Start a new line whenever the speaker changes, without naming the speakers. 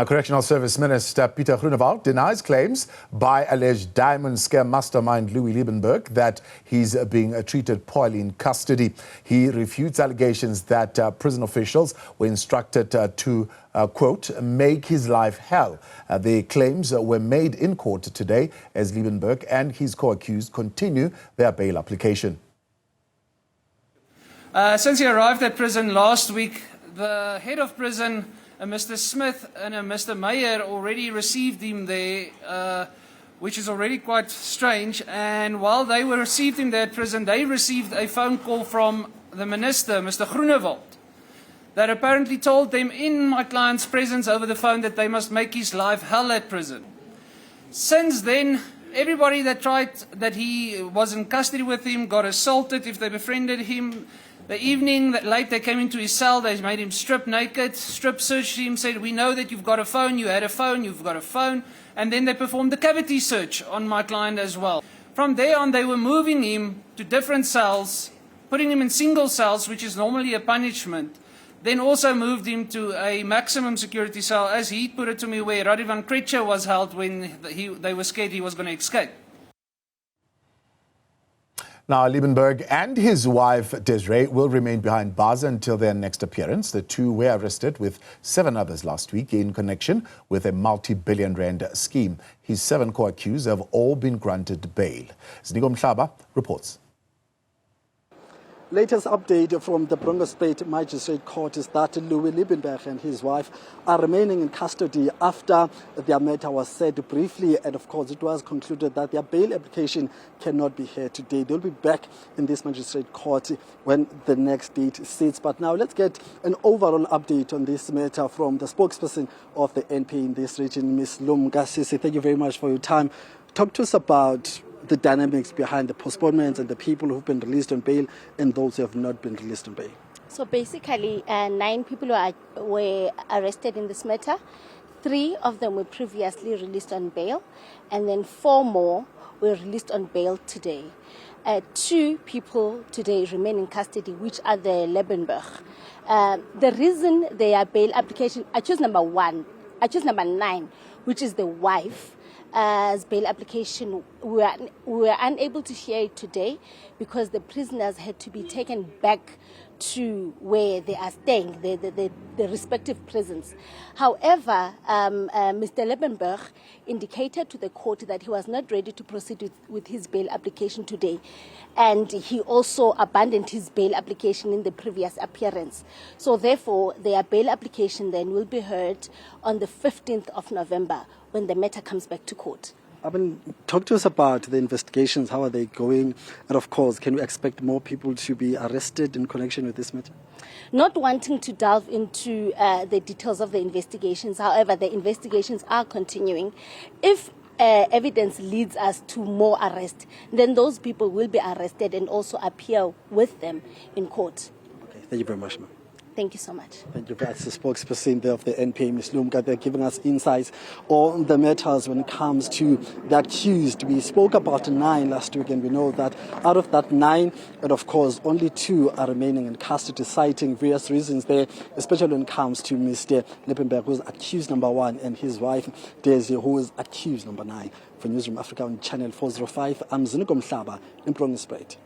Now, Correctional Service Minister Pieter Groenewald denies claims by alleged diamond scam mastermind Louis Liebenberg that he's being treated poorly in custody. He refutes allegations that prison officials were instructed to, quote, make his life hell. The claims were made in court today as Liebenberg and his co-accused continue their bail application.
Since he arrived at prison last week, the head of prison, Mr. Smith and Mr. Meyer, already received him there, which is already quite strange. And while they received him there at prison, they received a phone call from the minister, Mr. Groenewald, that apparently told them in my client's presence over the phone that they must make his life hell at prison. Since then, everybody that he was in custody with him got assaulted if they befriended him. The evening that late they came into his cell, they made him strip naked, strip searched him, said, we know that you've got a phone, you had a phone, you've got a phone. And then they performed the cavity search on my client as well. From there on, they were moving him to different cells, putting him in single cells, which is normally a punishment. Then also moved him to a maximum security cell, as he put it to me, where Radivan Kretcher was held when they were scared he was going to escape.
Now, Liebenberg and his wife, Desiree, will remain behind bars until their next appearance. The two were arrested with 7 others last week in connection with a multi-billion rand scheme. His 7 co-accused have all been granted bail. Ziniko Mhlaba reports.
Latest update from the Bronco State Magistrate Court is that Louis Liebenberg and his wife are remaining in custody after their matter was said briefly, and of course it was concluded that their bail application cannot be heard today. They'll be back in this magistrate court when the next date sits. But now let's get an overall update on this matter from the spokesperson of the NP in this region, Ms. Lumgasisi. Thank you very much for your time. Talk to us about the dynamics behind the postponements and the people who've been released on bail and those who have not been released on bail.
So basically, 9 people were arrested in this matter. 3 of them were previously released on bail, and then 4 more were released on bail today. 2 people today remain in custody, which are the Liebenberg. The reason their bail application, I chose number 9, which is the wife. As bail application, we were unable to hear it today because the prisoners had to be taken back to where they are staying, the respective prisons. However, Mr. Liebenberg indicated to the court that he was not ready to proceed with his bail application today, and he also abandoned his bail application in the previous appearance. So therefore, their bail application then will be heard on the 15th of November when the matter comes back to court.
Talk to us about the investigations. How are they going? And of course, can we expect more people to be arrested in connection with this matter?
Not wanting to delve into the details of the investigations. However, the investigations are continuing. If evidence leads us to more arrest, then those people will be arrested and also appear with them in court.
Okay, thank you very much, ma'am.
Thank you so much.
Thank you. That's the spokesperson of the NPA, Ms. Lumka. They're giving us insights on the matters when it comes to the accused. We spoke about 9 last week, and we know that out of that 9, and of course, only 2 are remaining in custody, citing various reasons there, especially when it comes to Mr. Liebenberg, who's accused number 1, and his wife, Desiree, who is accused number 9. For Newzroom Afrika on Channel 405, I'm Ziniko Mhlaba in Bronco State.